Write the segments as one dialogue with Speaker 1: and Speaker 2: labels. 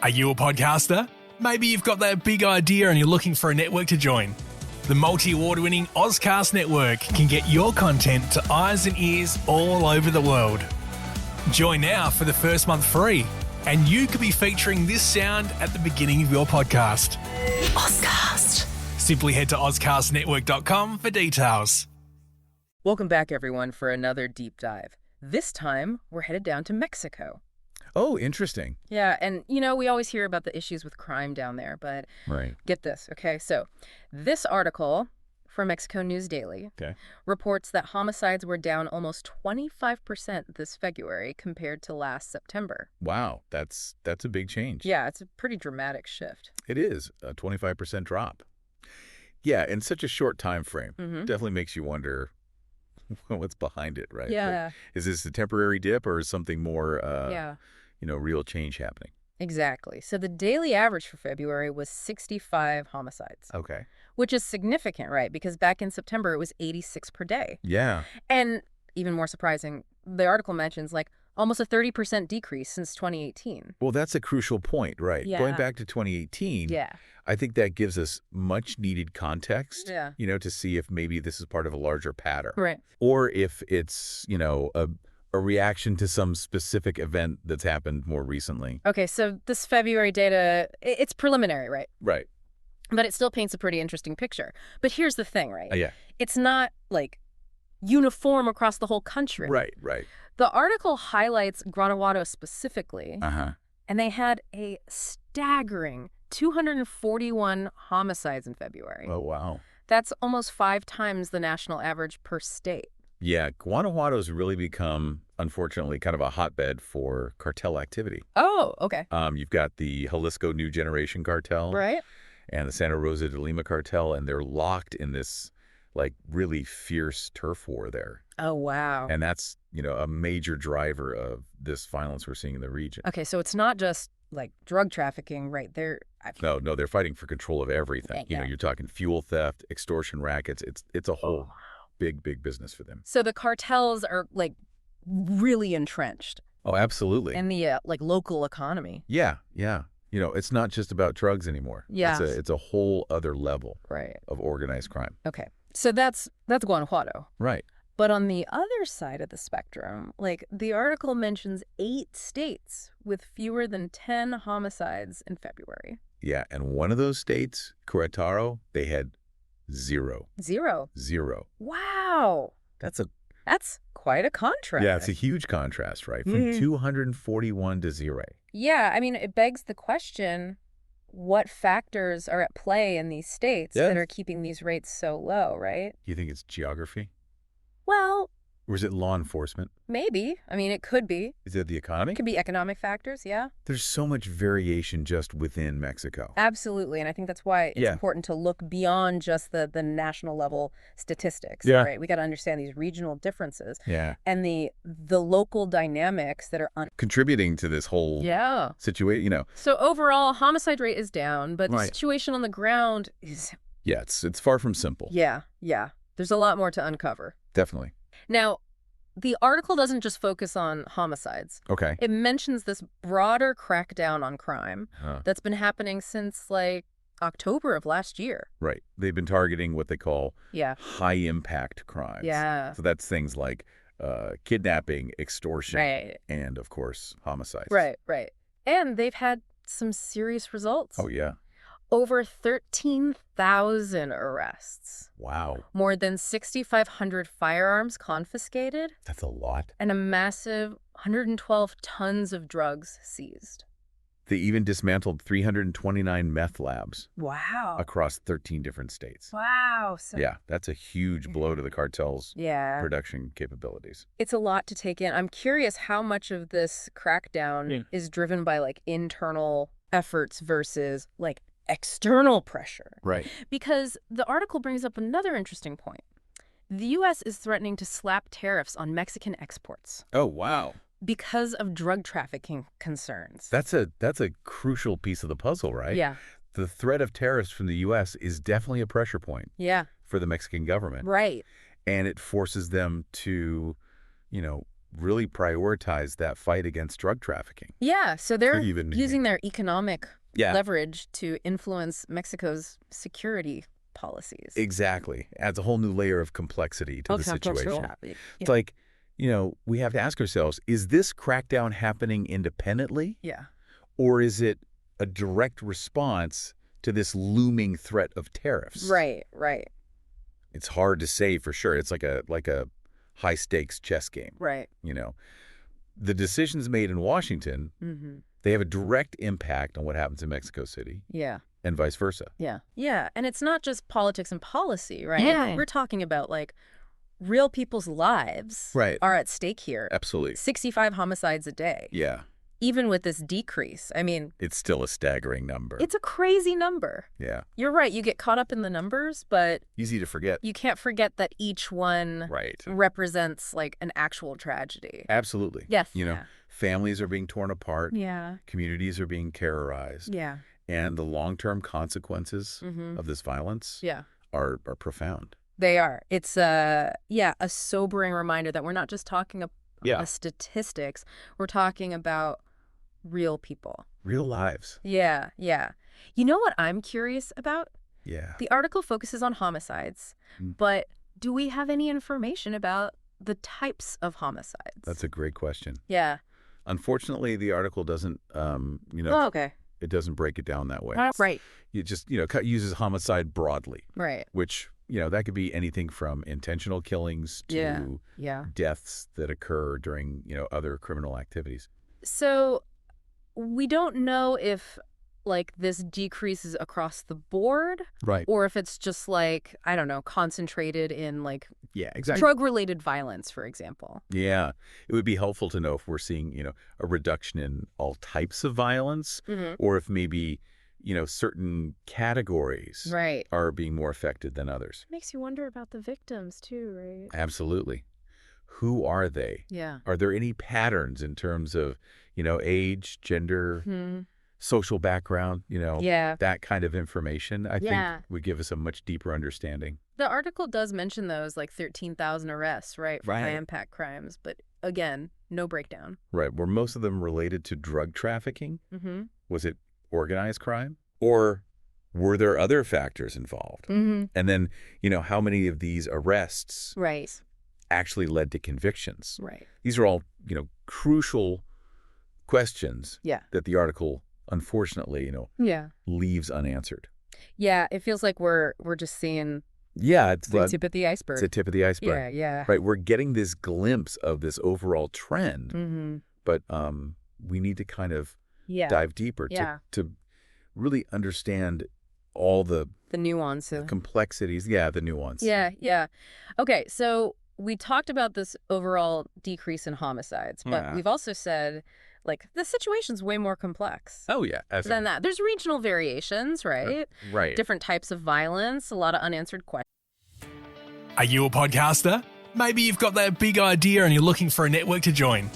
Speaker 1: Are you a podcaster? Maybe you've got that big idea and you're looking for a network to join. The multi-award-winning Ozcast Network can get your content to eyes and ears all over the world. Join now for the first month free, and you could be featuring this sound at the beginning of your podcast. Ozcast. Simply head to ozcastnetwork.com for details.
Speaker 2: Welcome back, everyone, for another deep dive. This time, we're headed down to Mexico.
Speaker 3: Oh, interesting.
Speaker 2: Yeah, and we always hear about the issues with crime down there, but get this, okay? So this article from Mexico News Daily reports that homicides were down almost 25% this February compared to last September.
Speaker 3: Wow, that's a big change.
Speaker 2: Yeah, it's a pretty dramatic shift.
Speaker 3: It is, a 25% drop. Yeah, in such a short time frame, definitely makes you wonder what's behind it, right?
Speaker 2: Yeah.
Speaker 3: Like, is this a temporary dip or is something more, real change happening?
Speaker 2: Exactly. So the daily average for February was 65 homicides.
Speaker 3: Okay.
Speaker 2: Which is significant, right? Because back in September, it was 86 per day.
Speaker 3: Yeah.
Speaker 2: And even more surprising, the article mentions almost a 30% decrease since 2018.
Speaker 3: Well, that's a crucial point, right?
Speaker 2: Yeah.
Speaker 3: Going back to 2018, I think that gives us much needed context, to see if maybe this is part of a larger pattern.
Speaker 2: Right.
Speaker 3: Or if it's, a reaction to some specific event that's happened more recently.
Speaker 2: Okay, so this February data, it's preliminary, right?
Speaker 3: Right.
Speaker 2: But it still paints a pretty interesting picture. But here's the thing, right?
Speaker 3: Yeah.
Speaker 2: It's not, uniform across the whole country.
Speaker 3: Right.
Speaker 2: The article highlights Guanajuato specifically, and they had a staggering 241 homicides in February.
Speaker 3: Oh, wow.
Speaker 2: That's almost 5 times the national average per state.
Speaker 3: Yeah, Guanajuato's really become, unfortunately, kind of a hotbed for cartel activity.
Speaker 2: Oh, okay.
Speaker 3: You've got the Jalisco New Generation cartel.
Speaker 2: Right.
Speaker 3: And the Santa Rosa de Lima cartel, and they're locked in this, really fierce turf war there.
Speaker 2: Oh, wow.
Speaker 3: And that's, a major driver of this violence we're seeing in the region.
Speaker 2: Okay, so it's not just, drug trafficking, right?
Speaker 3: No, they're fighting for control of everything.
Speaker 2: Yeah.
Speaker 3: You're talking fuel theft, extortion rackets. It's a whole big business for them.
Speaker 2: So the cartels are, really entrenched.
Speaker 3: Oh, absolutely.
Speaker 2: In the, local economy.
Speaker 3: Yeah. It's not just about drugs anymore.
Speaker 2: Yeah.
Speaker 3: It's a whole other level
Speaker 2: right.
Speaker 3: of organized crime.
Speaker 2: Okay. So that's Guanajuato.
Speaker 3: Right.
Speaker 2: But on the other side of the spectrum, the article mentions 8 states with fewer than 10 homicides in February.
Speaker 3: Yeah, and one of those states, Querétaro, they had 0.
Speaker 2: 0?
Speaker 3: 0.
Speaker 2: Wow.
Speaker 3: That's
Speaker 2: quite a contrast.
Speaker 3: Yeah, it's a huge contrast, right? From 241 to 0.
Speaker 2: Yeah, I mean, it begs the question, what factors are at play in these states that are keeping these rates so low, right?
Speaker 3: You think it's geography?
Speaker 2: Well...
Speaker 3: Or is it law enforcement?
Speaker 2: Maybe. I mean, it could be.
Speaker 3: Is it the economy?
Speaker 2: It could be economic factors, yeah.
Speaker 3: There's so much variation just within Mexico.
Speaker 2: Absolutely, and I think that's why it's important to look beyond just the national level statistics, right? We got to understand these regional differences and the local dynamics that are
Speaker 3: contributing to this whole situation,
Speaker 2: So overall, homicide rate is down, but the situation on the ground is...
Speaker 3: Yeah, it's far from simple.
Speaker 2: Yeah. There's a lot more to uncover.
Speaker 3: Definitely.
Speaker 2: Now, the article doesn't just focus on homicides.
Speaker 3: Okay.
Speaker 2: It mentions this broader crackdown on crime that's been happening since, October of last year.
Speaker 3: Right. They've been targeting what they call high-impact crimes.
Speaker 2: Yeah.
Speaker 3: So that's things like kidnapping, extortion, and, of course, homicides.
Speaker 2: Right. And they've had some serious results.
Speaker 3: Oh, yeah.
Speaker 2: Over 13,000 arrests.
Speaker 3: Wow.
Speaker 2: More than 6,500 firearms confiscated.
Speaker 3: That's a lot.
Speaker 2: And a massive 112 tons of drugs seized.
Speaker 3: They even dismantled 329 meth labs.
Speaker 2: Wow.
Speaker 3: Across 13 different states.
Speaker 2: Wow. So
Speaker 3: yeah, that's a huge blow to the cartel's production capabilities.
Speaker 2: It's a lot to take in. I'm curious how much of this crackdown is driven by internal efforts versus external pressure.
Speaker 3: Right.
Speaker 2: Because the article brings up another interesting point. The U.S. is threatening to slap tariffs on Mexican exports.
Speaker 3: Oh, wow.
Speaker 2: Because of drug trafficking concerns.
Speaker 3: That's a crucial piece of the puzzle, right?
Speaker 2: Yeah.
Speaker 3: The threat of tariffs from the U.S. is definitely a pressure point for the Mexican government.
Speaker 2: Right.
Speaker 3: And it forces them to, really prioritize that fight against drug trafficking.
Speaker 2: Yeah, so they're using their economic leverage to influence Mexico's security policies.
Speaker 3: Exactly. Adds a whole new layer of complexity to the situation. It's like, we have to ask ourselves, is this crackdown happening independently?
Speaker 2: Yeah.
Speaker 3: Or is it a direct response to this looming threat of tariffs?
Speaker 2: Right.
Speaker 3: It's hard to say for sure. It's like a high-stakes chess game.
Speaker 2: Right.
Speaker 3: The decisions made in Washington, they have a direct impact on what happens in Mexico City.
Speaker 2: Yeah.
Speaker 3: And vice versa.
Speaker 2: Yeah. Yeah. And it's not just politics and policy, right?
Speaker 4: Yeah.
Speaker 2: We're talking about real people's lives are at stake here.
Speaker 3: Absolutely.
Speaker 2: 65 homicides a day.
Speaker 3: Yeah.
Speaker 2: Even with this decrease, I mean...
Speaker 3: It's still a staggering number.
Speaker 2: It's a crazy number.
Speaker 3: Yeah.
Speaker 2: You're right. You get caught up in the numbers, but...
Speaker 3: Easy to forget.
Speaker 2: You can't forget that each one represents, an actual tragedy.
Speaker 3: Absolutely.
Speaker 2: Yes.
Speaker 3: Families are being torn apart.
Speaker 2: Yeah.
Speaker 3: Communities are being terrorized.
Speaker 2: Yeah.
Speaker 3: And the long-term consequences of this violence are profound.
Speaker 2: They are. It's a sobering reminder that we're not just talking about statistics. We're talking about real people.
Speaker 3: Real lives.
Speaker 2: Yeah. You know what I'm curious about?
Speaker 3: Yeah.
Speaker 2: The article focuses on homicides, but do we have any information about the types of homicides?
Speaker 3: That's a great question.
Speaker 2: Yeah.
Speaker 3: Unfortunately, the article doesn't,
Speaker 2: okay.
Speaker 3: It doesn't break it down that way.
Speaker 2: Right.
Speaker 3: It just, uses homicide broadly.
Speaker 2: Right.
Speaker 3: Which, that could be anything from intentional killings to deaths that occur during, other criminal activities.
Speaker 2: So we don't know if, this decreases across the board.
Speaker 3: Right.
Speaker 2: Or if it's just, I don't know, concentrated in,
Speaker 3: exactly.
Speaker 2: drug-related violence, for example.
Speaker 3: Yeah. It would be helpful to know if we're seeing, a reduction in all types of violence or if maybe, certain categories are being more affected than others.
Speaker 2: It makes you wonder about the victims, too, right?
Speaker 3: Absolutely. Who are they?
Speaker 2: Yeah.
Speaker 3: Are there any patterns in terms of, age, gender, social background, that kind of information, I think would give us a much deeper understanding.
Speaker 2: The article does mention those 13,000 arrests, right, for high impact crimes, but again, no breakdown.
Speaker 3: Right. Were most of them related to drug trafficking? Was it organized crime? Or were there other factors involved? And then, how many of these arrests actually led to convictions?
Speaker 2: Right.
Speaker 3: These are all, crucial questions that the article unfortunately, leaves unanswered.
Speaker 2: Yeah, it feels like we're just seeing
Speaker 3: it's
Speaker 2: the tip of the iceberg.
Speaker 3: It's the tip of the iceberg.
Speaker 2: Yeah.
Speaker 3: Right, we're getting this glimpse of this overall trend, but we need to kind of dive deeper to really understand all the
Speaker 2: nuance,
Speaker 3: the complexities. Yeah, the nuance.
Speaker 2: Yeah. Okay, so we talked about this overall decrease in homicides, but we've also said the situation's way more complex.
Speaker 3: Oh, yeah.
Speaker 2: Than that. There's regional variations, right?
Speaker 3: Right.
Speaker 2: Different types of violence, a lot of unanswered questions.
Speaker 1: Are you a podcaster? Maybe you've got that big idea and you're looking for a network to join.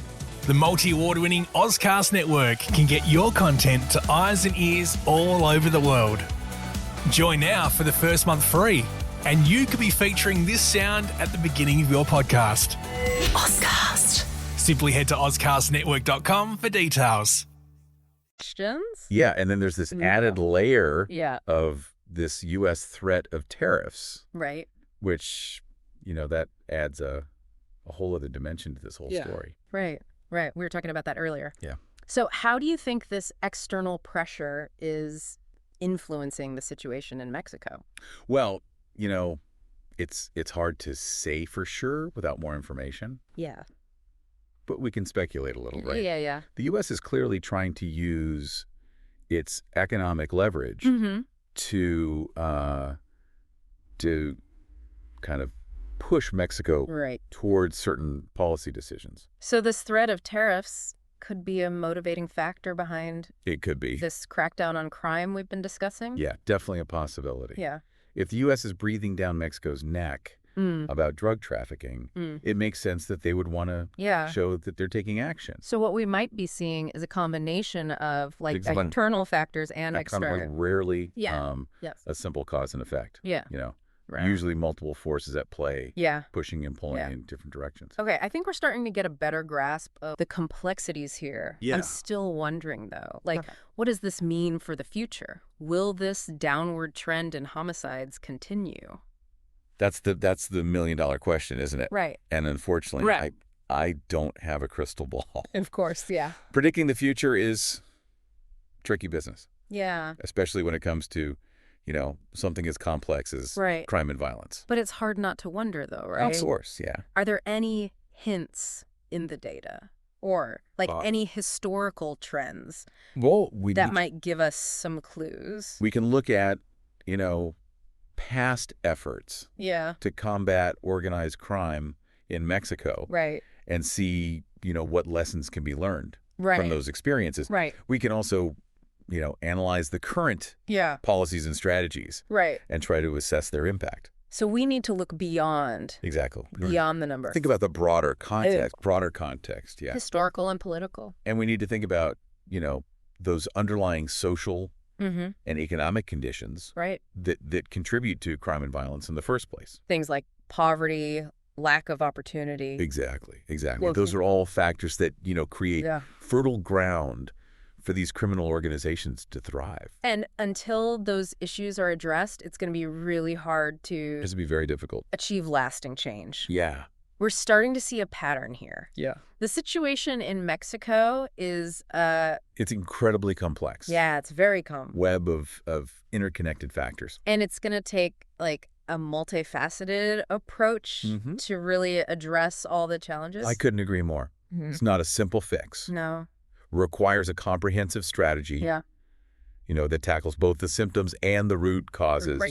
Speaker 1: The multi-award-winning Ozcast Network can get your content to eyes and ears all over the world. Join now for the first month free, and you could be featuring this sound at the beginning of your podcast.
Speaker 4: Ozcast.
Speaker 1: Simply head to ozcastnetwork.com for details.
Speaker 2: Questions?
Speaker 3: Yeah, and then there's this added layer
Speaker 2: of
Speaker 3: this U.S. threat of tariffs.
Speaker 2: Right.
Speaker 3: Which, that adds a whole other dimension to this whole story.
Speaker 2: Right. We were talking about that earlier.
Speaker 3: Yeah.
Speaker 2: So how do you think this external pressure is influencing the situation in Mexico?
Speaker 3: Well, it's hard to say for sure without more information.
Speaker 2: Yeah.
Speaker 3: But we can speculate a little, right?
Speaker 2: Yeah.
Speaker 3: The U.S. is clearly trying to use its economic leverage to kind of push Mexico towards certain policy decisions.
Speaker 2: So this threat of tariffs could be a motivating factor behind
Speaker 3: it could be
Speaker 2: this crackdown on crime we've been discussing?
Speaker 3: Yeah, definitely a possibility.
Speaker 2: Yeah.
Speaker 3: If the U.S. is breathing down Mexico's neck about drug trafficking, it makes sense that they would want to show that they're taking action.
Speaker 2: So what we might be seeing is a combination of internal factors and external.
Speaker 3: Kind of rarely a simple cause and effect.
Speaker 2: Yeah.
Speaker 3: Usually multiple forces at play, pushing and pulling in different directions.
Speaker 2: Okay, I think we're starting to get a better grasp of the complexities here.
Speaker 3: Yeah.
Speaker 2: I'm still wondering, though, what does this mean for the future? Will this downward trend in homicides continue?
Speaker 3: That's the million-dollar question, isn't it?
Speaker 2: Right.
Speaker 3: And unfortunately, I don't have a crystal ball.
Speaker 2: Of course, yeah.
Speaker 3: Predicting the future is tricky business.
Speaker 2: Yeah.
Speaker 3: Especially when it comes to, something as complex as crime and violence.
Speaker 2: But it's hard not to wonder, though, right?
Speaker 3: Of course, yeah.
Speaker 2: Are there any hints in the data or any historical trends that might give us some clues?
Speaker 3: We can look at, past efforts to combat organized crime in Mexico and see, what lessons can be learned from those experiences. We can also analyze the current policies and strategies and try to assess their impact.
Speaker 2: So we need to look beyond.
Speaker 3: Exactly.
Speaker 2: Beyond the numbers.
Speaker 3: Think about the broader context,
Speaker 2: Historical and political.
Speaker 3: And we need to think about, those underlying social and economic conditions that contribute to crime and violence in the first place.
Speaker 2: Things like poverty, lack of opportunity.
Speaker 3: Exactly. Those are all factors that, create fertile ground for these criminal organizations to thrive.
Speaker 2: And until those issues are addressed, it's going to be really hard to...
Speaker 3: It's going to be very difficult.
Speaker 2: ...achieve lasting change.
Speaker 3: Yeah.
Speaker 2: We're starting to see a pattern here.
Speaker 3: Yeah.
Speaker 2: The situation in Mexico is...
Speaker 3: It's incredibly complex.
Speaker 2: Yeah, it's very complex.
Speaker 3: Web of interconnected factors.
Speaker 2: And it's going to take, a multifaceted approach to really address all the challenges.
Speaker 3: I couldn't agree more. It's not a simple fix.
Speaker 2: No.
Speaker 3: Requires a comprehensive strategy, that tackles both the symptoms and the root causes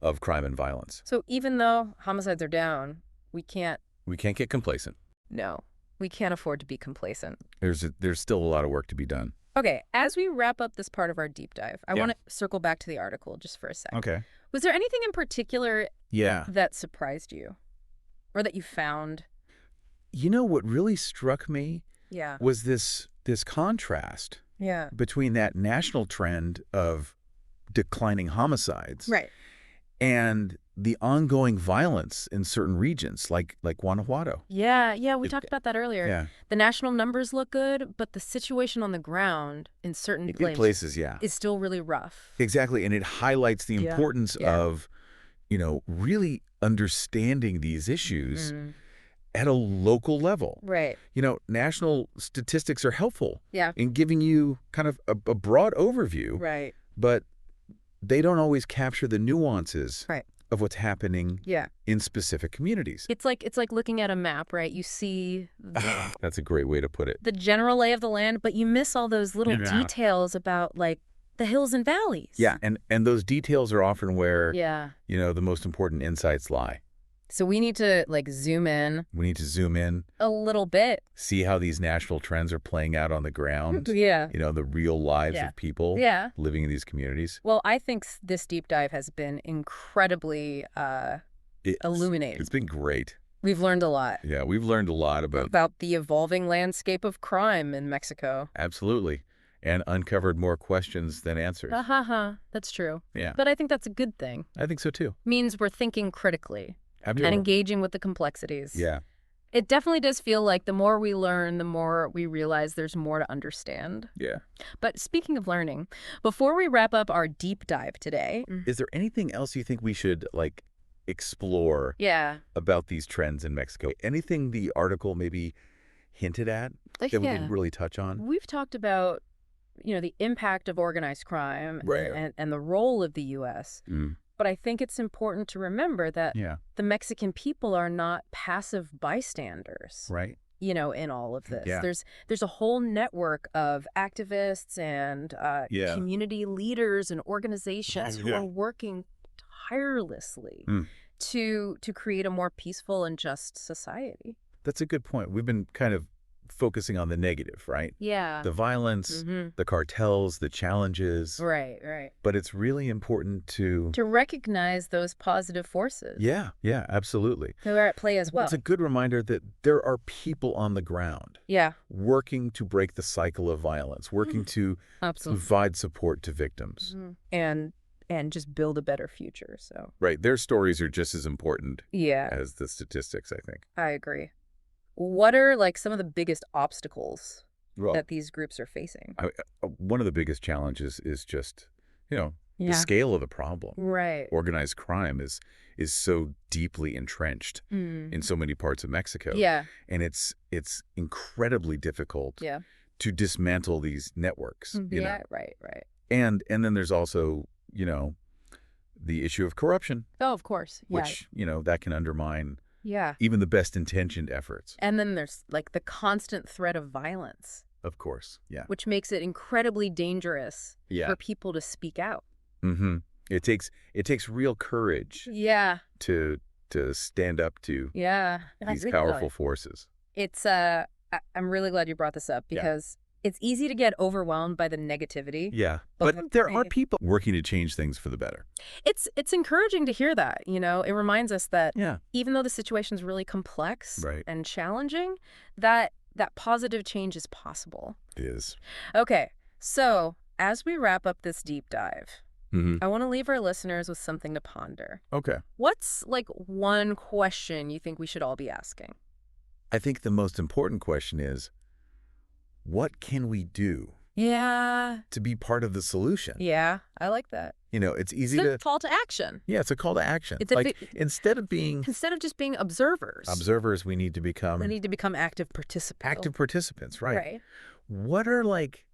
Speaker 3: of crime and violence.
Speaker 2: So even though homicides are down, we can't
Speaker 3: get complacent.
Speaker 2: No, we can't afford to be complacent.
Speaker 3: There's still a lot of work to be done.
Speaker 2: Okay, as we wrap up this part of our deep dive, I want to circle back to the article just for a sec.
Speaker 3: Okay.
Speaker 2: Was there anything in particular that surprised you or that you found?
Speaker 3: What really struck me was this contrast between that national trend of declining homicides and the ongoing violence in certain regions like Guanajuato.
Speaker 2: Yeah, we talked about that earlier.
Speaker 3: Yeah.
Speaker 2: The national numbers look good, but the situation on the ground in certain places is still really rough.
Speaker 3: Exactly, and it highlights the importance of, really understanding these issues at a local level.
Speaker 2: Right.
Speaker 3: National statistics are helpful in giving you kind of a broad overview.
Speaker 2: Right.
Speaker 3: But they don't always capture the nuances of what's happening in specific communities.
Speaker 2: It's like looking at a map, right? You see
Speaker 3: that's a great way to put it.
Speaker 2: The general lay of the land, but you miss all those little details about the hills and valleys.
Speaker 3: Yeah, and those details are often where the most important insights lie.
Speaker 2: So we need to zoom in.
Speaker 3: We need to zoom in
Speaker 2: a little bit.
Speaker 3: See how these national trends are playing out on the ground. The real lives of people living in these communities.
Speaker 2: Well, I think this deep dive has been incredibly illuminating.
Speaker 3: It's been great.
Speaker 2: We've learned a lot.
Speaker 3: Yeah, we've learned a lot
Speaker 2: about the evolving landscape of crime in Mexico.
Speaker 3: Absolutely. And uncovered more questions than answers.
Speaker 2: That's true.
Speaker 3: Yeah.
Speaker 2: But I think that's a good thing.
Speaker 3: I think so too.
Speaker 2: Means we're thinking critically.
Speaker 3: Absolutely.
Speaker 2: And engaging with the complexities.
Speaker 3: Yeah.
Speaker 2: It definitely does feel like the more we learn, the more we realize there's more to understand.
Speaker 3: Yeah.
Speaker 2: But speaking of learning, before we wrap up our deep dive today...
Speaker 3: Is there anything else you think we should, explore about these trends in Mexico? Anything the article maybe hinted at that we didn't really touch on?
Speaker 2: We've talked about, the impact of organized crime and the role of the U.S., But I think it's important to remember that the Mexican people are not passive bystanders.
Speaker 3: Right.
Speaker 2: In all of this.
Speaker 3: Yeah.
Speaker 2: There's a whole network of activists and community leaders and organizations who are working tirelessly to create a more peaceful and just society.
Speaker 3: That's a good point. We've been kind of focusing on the negative, right?
Speaker 2: Yeah.
Speaker 3: The violence, the cartels, the challenges.
Speaker 2: Right.
Speaker 3: But it's really important to
Speaker 2: recognize those positive forces.
Speaker 3: Yeah, absolutely.
Speaker 2: They're at play as well.
Speaker 3: It's a good reminder that there are people on the ground. Working to break the cycle of violence, working to provide support to victims.
Speaker 2: And and just build a better future. So
Speaker 3: Right. Their stories are just as important
Speaker 2: yeah,
Speaker 3: as the statistics, I think.
Speaker 2: I agree. What are like some of the biggest obstacles
Speaker 3: Well,
Speaker 2: that these groups are facing?
Speaker 3: one of the biggest challenges is just, the
Speaker 2: Yeah.
Speaker 3: scale of the problem.
Speaker 2: Right.
Speaker 3: Organized crime is so deeply entrenched in so many parts of Mexico.
Speaker 2: Yeah.
Speaker 3: And it's incredibly difficult
Speaker 2: Yeah.
Speaker 3: to dismantle these networks. You know?
Speaker 2: Right.
Speaker 3: And then there's also, the issue of corruption,
Speaker 2: Oh, of course. Yeah.
Speaker 3: which, that can undermine
Speaker 2: Yeah.
Speaker 3: even the best intentioned efforts.
Speaker 2: And then there's like the constant threat of violence,
Speaker 3: Of course. Yeah.
Speaker 2: which makes it incredibly dangerous
Speaker 3: Yeah.
Speaker 2: for people to speak out.
Speaker 3: Mm-hmm. It takes real courage
Speaker 2: Yeah.
Speaker 3: to stand up to
Speaker 2: Yeah.
Speaker 3: these powerful forces.
Speaker 2: It's I'm really glad you brought this up because it's easy to get overwhelmed by the negativity.
Speaker 3: Yeah.
Speaker 2: But
Speaker 3: But there are people working to change things for the better.
Speaker 2: It's encouraging to hear that, It reminds us that
Speaker 3: Yeah.
Speaker 2: even though the situation's really complex
Speaker 3: Right.
Speaker 2: and challenging, that positive change is possible.
Speaker 3: It is.
Speaker 2: Okay. So, as we wrap up this deep dive,
Speaker 3: Mm-hmm.
Speaker 2: I want to leave our listeners with something to ponder.
Speaker 3: Okay.
Speaker 2: What's like one question you think we should all be asking?
Speaker 3: I think the most important question is, what can we do
Speaker 2: Yeah.
Speaker 3: to be part of the solution?
Speaker 2: Yeah, I like that.
Speaker 3: It's easy
Speaker 2: It's
Speaker 3: to...
Speaker 2: a call to action.
Speaker 3: Yeah, it's a call to action.
Speaker 2: It's
Speaker 3: instead of being
Speaker 2: Instead of just being observers,
Speaker 3: we need to become
Speaker 2: active participants.
Speaker 3: active participants, right?
Speaker 2: Right.
Speaker 3: What are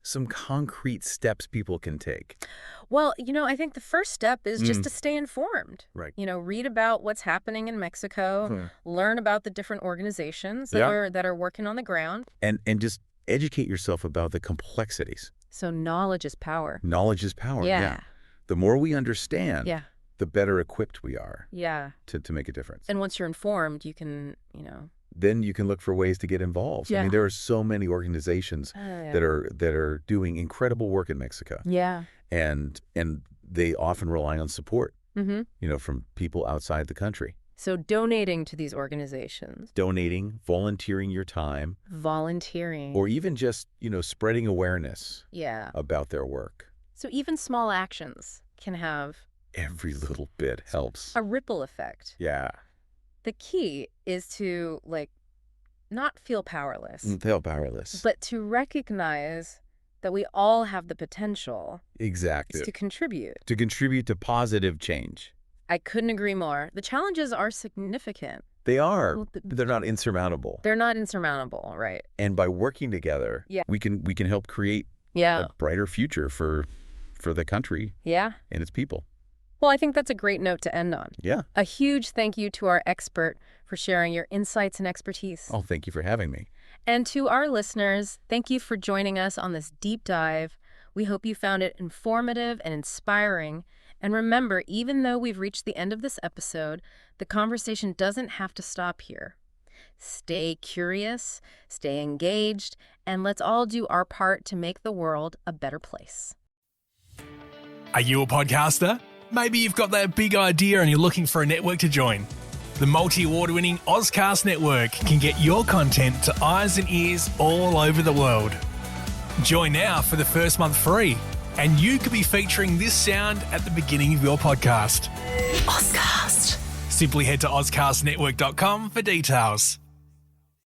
Speaker 3: some concrete steps people can take?
Speaker 2: Well, I think the first step is just to stay informed.
Speaker 3: Right.
Speaker 2: Read about what's happening in Mexico, learn about the different organizations that are working on the ground.
Speaker 3: And just educate yourself about the complexities.
Speaker 2: So knowledge is power.
Speaker 3: Knowledge is power.
Speaker 2: Yeah.
Speaker 3: The more we understand,
Speaker 2: Yeah.
Speaker 3: the better equipped we are
Speaker 2: Yeah.
Speaker 3: to make a difference.
Speaker 2: And once you're informed, you can,
Speaker 3: Then you can look for ways to get involved. I
Speaker 2: Yeah.
Speaker 3: mean, there are so many organizations that are doing incredible work in Mexico.
Speaker 2: Yeah.
Speaker 3: And they often rely on support,
Speaker 2: Mm-hmm.
Speaker 3: from people outside the country.
Speaker 2: So donating to these organizations,
Speaker 3: Donating, volunteering your time,
Speaker 2: volunteering,
Speaker 3: or even just, spreading awareness
Speaker 2: yeah.
Speaker 3: about their work.
Speaker 2: So even small actions can have
Speaker 3: Every little bit helps.
Speaker 2: a ripple effect.
Speaker 3: Yeah.
Speaker 2: The key is to not feel powerless,
Speaker 3: Feel powerless.
Speaker 2: but to recognize that we all have the potential
Speaker 3: Exactly.
Speaker 2: to contribute.
Speaker 3: To contribute to positive change.
Speaker 2: I couldn't agree more. The challenges are significant.
Speaker 3: They are,
Speaker 2: Well,
Speaker 3: but they're not insurmountable.
Speaker 2: They're not insurmountable, right?
Speaker 3: And by working together, we can help create
Speaker 2: Yeah.
Speaker 3: a brighter future for the country
Speaker 2: Yeah.
Speaker 3: and its people.
Speaker 2: Well, I think that's a great note to end on.
Speaker 3: Yeah.
Speaker 2: A huge thank you to our expert for sharing your insights and expertise.
Speaker 3: Oh, thank you for having me.
Speaker 2: And to our listeners, thank you for joining us on this deep dive. We hope you found it informative and inspiring. And remember, even though we've reached the end of this episode, the conversation doesn't have to stop here. Stay curious, stay engaged, and let's all do our part to make the world a better place.
Speaker 1: Are you a podcaster? Maybe you've got that big idea and you're looking for a network to join. The multi-award-winning Ozcast Network can get your content to eyes and ears all over the world. Join now for the first month free, and you could be featuring this sound at the beginning of your podcast.
Speaker 4: Ozcast.
Speaker 1: Simply head to ozcastnetwork.com for details.